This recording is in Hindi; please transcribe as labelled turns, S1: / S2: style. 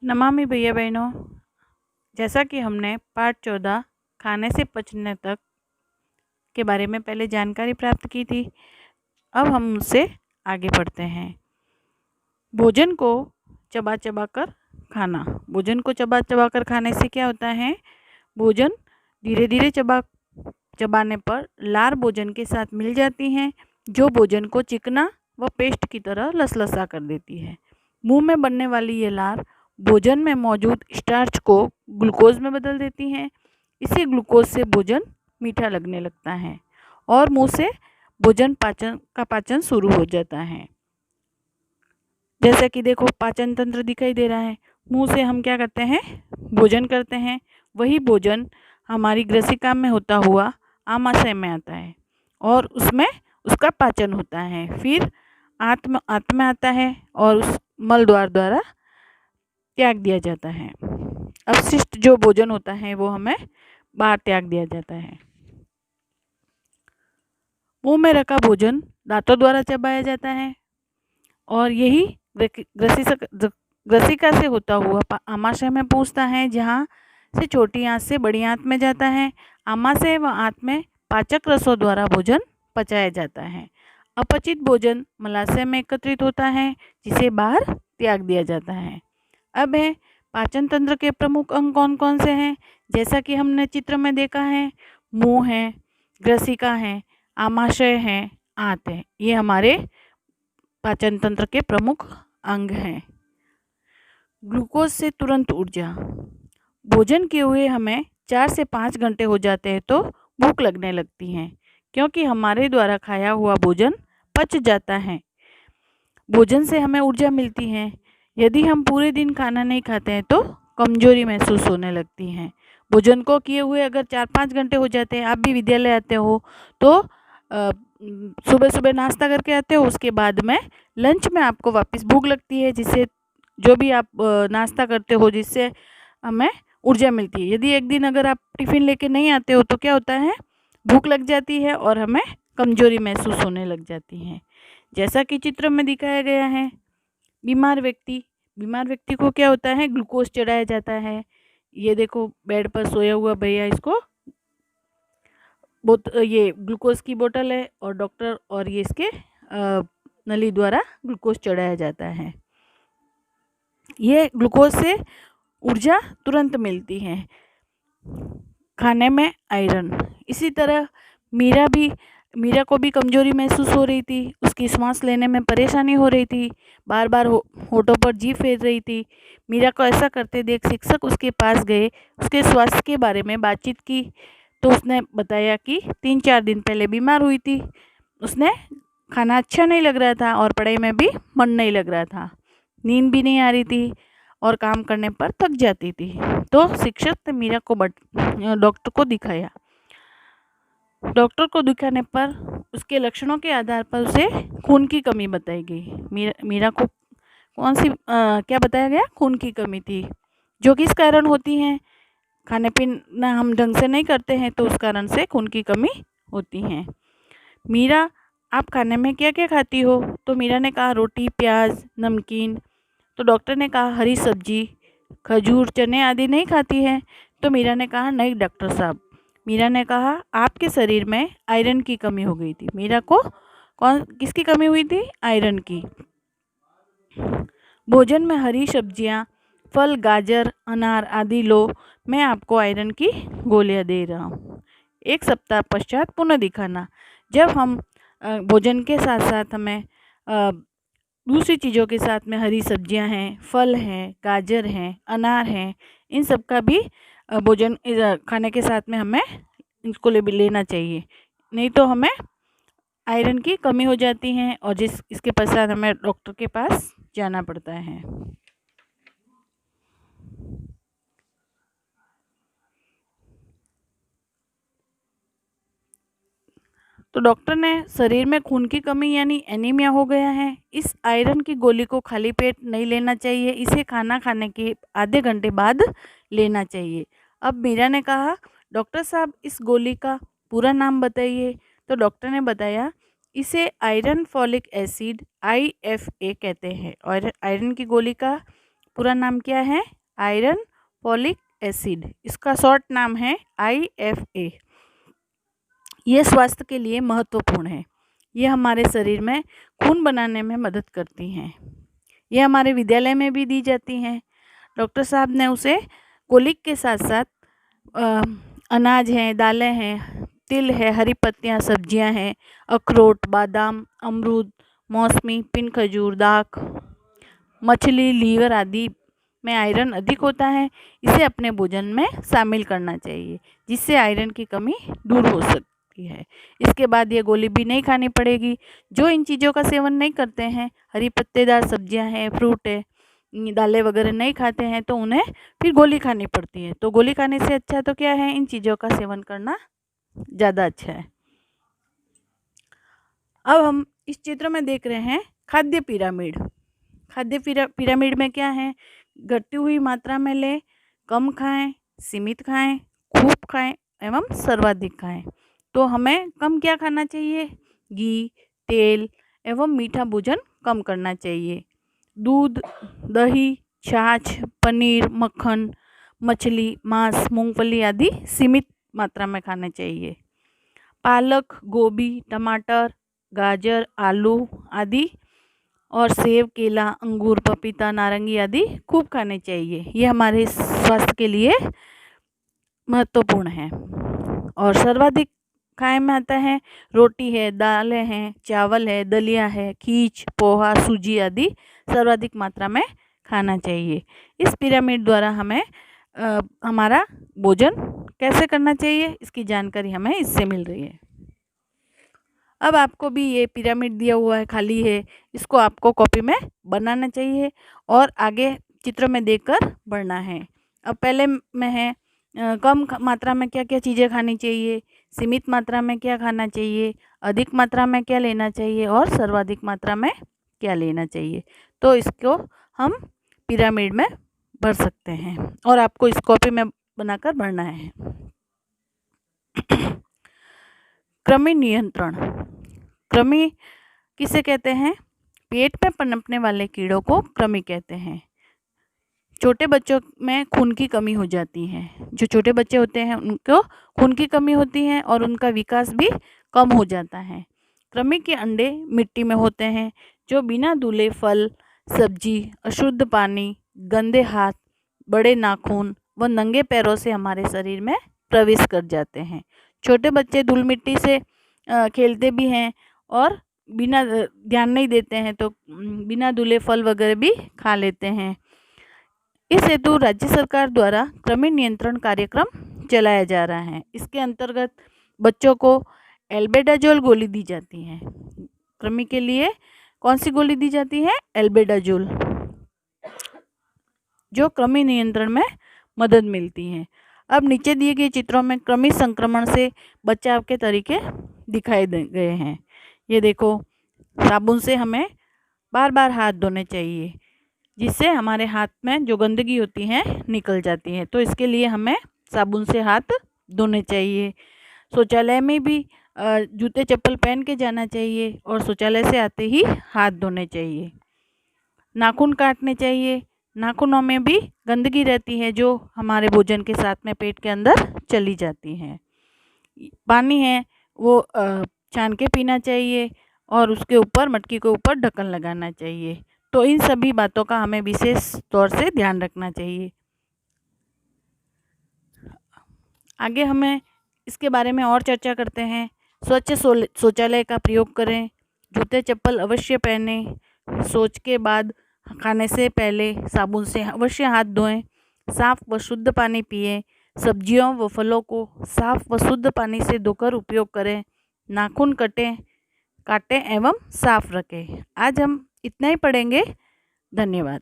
S1: नमामि भैया बहनों। जैसा कि हमने पाठ 14 खाने से पचने तक के बारे में पहले जानकारी प्राप्त की थी, अब हम उससे आगे बढ़ते हैं। भोजन को चबा चबा कर खाना। भोजन को चबा चबा कर खाने से क्या होता है? भोजन धीरे धीरे चबाने पर लार भोजन के साथ मिल जाती हैं, जो भोजन को चिकना व पेस्ट की तरह लसलसा कर देती है। मुंह में बनने वाली ये लार भोजन में मौजूद स्टार्च को ग्लूकोज में बदल देती हैं। इसी ग्लूकोज से भोजन मीठा लगने लगता है और मुंह से भोजन पाचन शुरू हो जाता है। जैसे कि देखो, पाचन तंत्र दिखाई दे रहा है। मुंह से हम क्या करते हैं? भोजन करते हैं। वही भोजन हमारी ग्रसिका में होता हुआ आमाशय में आता है और उसमें उसका पाचन होता है। फिर आंत में आता है और उस मल द्वारा त्याग दिया जाता है। अपशिष्ट जो भोजन होता है वो हमें बाहर त्याग दिया जाता है। मुंह में रखा भोजन दांतों द्वारा चबाया जाता है और यही ग्रसिका से होता हुआ आमाशय में पहुंचता है, जहां से छोटी आंत से बड़ी आंत में जाता है। आमाशय व आंत में पाचक रसों द्वारा भोजन पचाया जाता है। अपचित भोजन मलाशय में एकत्रित होता है, जिसे बाहर त्याग दिया जाता है। अब है पाचन तंत्र के प्रमुख अंग कौन कौन से हैं? जैसा कि हमने चित्र में देखा है, मुंह है, ग्रसिका है, आमाशय है, आंत है। ये हमारे पाचन तंत्र के प्रमुख अंग हैं। ग्लूकोज से तुरंत ऊर्जा। भोजन किए हुए हमें 4 से 5 घंटे हो जाते हैं तो भूख लगने लगती है, क्योंकि हमारे द्वारा खाया हुआ भोजन पच जाता है। भोजन से हमें ऊर्जा मिलती है। यदि हम पूरे दिन खाना नहीं खाते हैं तो कमजोरी महसूस होने लगती है। भोजन को किए हुए अगर 4-5 घंटे हो जाते हैं, आप भी विद्यालय आते हो तो सुबह सुबह नाश्ता करके आते हो, उसके बाद में लंच में आपको वापस भूख लगती है, जिससे जो भी आप नाश्ता करते हो जिससे हमें ऊर्जा मिलती है। यदि एक दिन अगर आप टिफ़िन लेके नहीं आते हो तो क्या होता है? भूख लग जाती है और हमें कमजोरी महसूस होने लग जाती है। जैसा कि चित्र में दिखाया गया है, बीमार व्यक्ति को क्या होता है? ग्लूकोज चढ़ाया जाता है। ये देखो, बेड पर सोया हुआ भैया, इसको ये ग्लूकोज की बोतल है और डॉक्टर और ये इसके नली द्वारा ग्लूकोज चढ़ाया जाता है। ये ग्लूकोज से ऊर्जा तुरंत मिलती है। खाने में आयरन। इसी तरह मीरा को भी कमजोरी महसूस हो रही थी। उसकी सांस लेने में परेशानी हो रही थी, बार बार होठों पर जीभ फेर रही थी। मीरा को ऐसा करते देख शिक्षक उसके पास गए, उसके स्वास्थ्य के बारे में बातचीत की तो उसने बताया कि 3-4 दिन पहले बीमार हुई थी। उसने खाना अच्छा नहीं लग रहा था और पढ़ाई में भी मन नहीं लग रहा था, नींद भी नहीं आ रही थी और काम करने पर थक जाती थी। तो शिक्षक ने मीरा को डॉक्टर को दिखाया। डॉक्टर को दिखाने पर उसके लक्षणों के आधार पर उसे खून की कमी बताई गई। मीरा को कौन सी क्या बताया गया? खून की कमी थी, जो किस कारण होती है? खाने पीना हम ढंग से नहीं करते हैं तो उस कारण से खून की कमी होती है। मीरा, आप खाने में क्या क्या खाती हो? तो मीरा ने कहा रोटी, प्याज, नमकीन। तो डॉक्टर ने कहा हरी सब्जी, खजूर, चने आदि नहीं खाती है? तो मीरा ने कहा नहीं डॉक्टर साहब। मीरा ने कहा आपके शरीर में आयरन की कमी हो गई थी। मीरा को किसकी कमी हुई थी? आयरन की। भोजन में हरी सब्जियां, फल, गाजर, अनार आदि लो, मैं आपको आयरन की गोलियां दे रहा हूँ। 1 सप्ताह पश्चात पुनः दिखाना। जब हम भोजन के साथ साथ हमें दूसरी चीज़ों के साथ में हरी सब्जियां हैं, फल हैं, गाजर हैं, अनार हैं, इन सब का भी भोजन खाने के साथ में हमें इसको लेना चाहिए। नहीं तो हमें आयरन की कमी हो जाती है और इसके पश्चात हमें डॉक्टर के पास जाना पड़ता है। तो डॉक्टर ने शरीर में खून की कमी यानी एनीमिया हो गया है। इस आयरन की गोली को खाली पेट नहीं लेना चाहिए, इसे खाना खाने के आधे घंटे बाद लेना चाहिए। अब मीरा ने कहा डॉक्टर साहब इस गोली का पूरा नाम बताइए। तो डॉक्टर ने बताया इसे आयरन फॉलिक एसिड IFA कहते हैं और आयरन की गोली का पूरा नाम क्या है? Iron folic acid. इसका शॉर्ट नाम है IFA। ये स्वास्थ्य के लिए महत्वपूर्ण है। ये हमारे शरीर में खून बनाने में मदद करती हैं। ये हमारे विद्यालय में भी दी जाती हैं। डॉक्टर साहब ने उसे कोलिक के साथ साथ अनाज हैं, दालें हैं, तिल है, हरी पत्तियाँ, सब्जियां हैं, अखरोट, बादाम, अमरूद, मौसमी, पिन खजूर, दाख, मछली, लीवर आदि में आयरन अधिक होता है। इसे अपने भोजन में शामिल करना चाहिए, जिससे आयरन की कमी दूर हो सकती है। इसके बाद ये गोली भी नहीं खानी पड़ेगी। जो इन चीज़ों का सेवन नहीं करते हैं, हरी पत्तेदार सब्जियां हैं, फ्रूट है, दालें वगैरह नहीं खाते हैं, तो उन्हें फिर गोली खानी पड़ती है। तो गोली खाने से अच्छा तो क्या है, इन चीज़ों का सेवन करना ज़्यादा अच्छा है। अब हम इस चित्र में देख रहे हैं खाद्य पिरामिड। खाद्य पिरामिड में क्या है? घटती हुई मात्रा में ले, कम खाएं, सीमित खाएं, खूब खाएं एवं सर्वाधिक खाएं। तो हमें कम क्या खाना चाहिए? घी, तेल एवं मीठा भोजन कम करना चाहिए। दूध, दही, छाछ, पनीर, मक्खन, मछली, मांस, मूंगफली आदि सीमित मात्रा में खाने चाहिए। पालक, गोभी, टमाटर, गाजर, आलू आदि और सेब, केला, अंगूर, पपीता, नारंगी आदि खूब खाने चाहिए। ये हमारे स्वास्थ्य के लिए महत्वपूर्ण है। और सर्वाधिक खाए में आता है रोटी है, दालें हैं, चावल है, दलिया है, खीच, पोहा, सूजी आदि सर्वाधिक मात्रा में खाना चाहिए। इस पिरामिड द्वारा हमें हमारा भोजन कैसे करना चाहिए, इसकी जानकारी हमें इससे मिल रही है। अब आपको भी ये पिरामिड दिया हुआ है, खाली है, इसको आपको कॉपी में बनाना चाहिए और आगे चित्र में देखकर बढ़ना है। अब पहले में है कम मात्रा में क्या क्या चीज़ें खानी चाहिए, सीमित मात्रा में क्या खाना चाहिए, अधिक मात्रा में क्या लेना चाहिए और सर्वाधिक मात्रा में क्या लेना चाहिए। तो इसको हम पिरामिड में भर सकते हैं और आपको इस कॉपी में बनाकर भरना है। कृमि नियंत्रण। कृमि किसे कहते हैं? पेट में पनपने वाले कीड़ों को कृमि कहते हैं। छोटे बच्चों में खून की कमी हो जाती है। जो छोटे बच्चे होते हैं उनको खून की कमी होती है और उनका विकास भी कम हो जाता है। कृमि के अंडे मिट्टी में होते हैं, जो बिना धुले फल, सब्जी, अशुद्ध पानी, गंदे हाथ, बड़े नाखून व नंगे पैरों से हमारे शरीर में प्रवेश कर जाते हैं। छोटे बच्चे धूल मिट्टी से खेलते भी हैं और बिना ध्यान नहीं देते हैं तो बिना धुले फल वगैरह भी खा लेते हैं। इस हेतु राज्य सरकार द्वारा कृमि नियंत्रण कार्यक्रम चलाया जा रहा है। इसके अंतर्गत बच्चों को एल्बेंडाजोल गोली दी जाती है। कृमि के लिए कौन सी गोली दी जाती है? एल्बेंडाजोल, जो कृमि नियंत्रण में मदद मिलती है। अब नीचे दिए गए चित्रों में कृमि संक्रमण से बचाव के तरीके दिखाए गए हैं। ये देखो, साबुन से हमें बार बार हाथ धोने चाहिए, जिससे हमारे हाथ में जो गंदगी होती है निकल जाती है। तो इसके लिए हमें साबुन से हाथ धोने चाहिए। शौचालय में भी जूते चप्पल पहन के जाना चाहिए और शौचालय से आते ही हाथ धोने चाहिए। नाखून काटने चाहिए। नाखूनों में भी गंदगी रहती है जो हमारे भोजन के साथ में पेट के अंदर चली जाती है। पानी है वो छान के पीना चाहिए और उसके ऊपर, मटकी के ऊपर ढक्कन लगाना चाहिए। तो इन सभी बातों का हमें विशेष तौर से ध्यान रखना चाहिए। आगे हमें इसके बारे में और चर्चा करते हैं। स्वच्छ शौचालय का प्रयोग करें। जूते चप्पल अवश्य पहने। शौच के बाद, खाने से पहले साबुन से अवश्य हाथ धोएं। साफ व शुद्ध पानी पिएं। सब्जियों व फलों को साफ व शुद्ध पानी से धोकर उपयोग करें। नाखून काटें एवं साफ रखें। आज हम इतना ही पढ़ेंगे। धन्यवाद।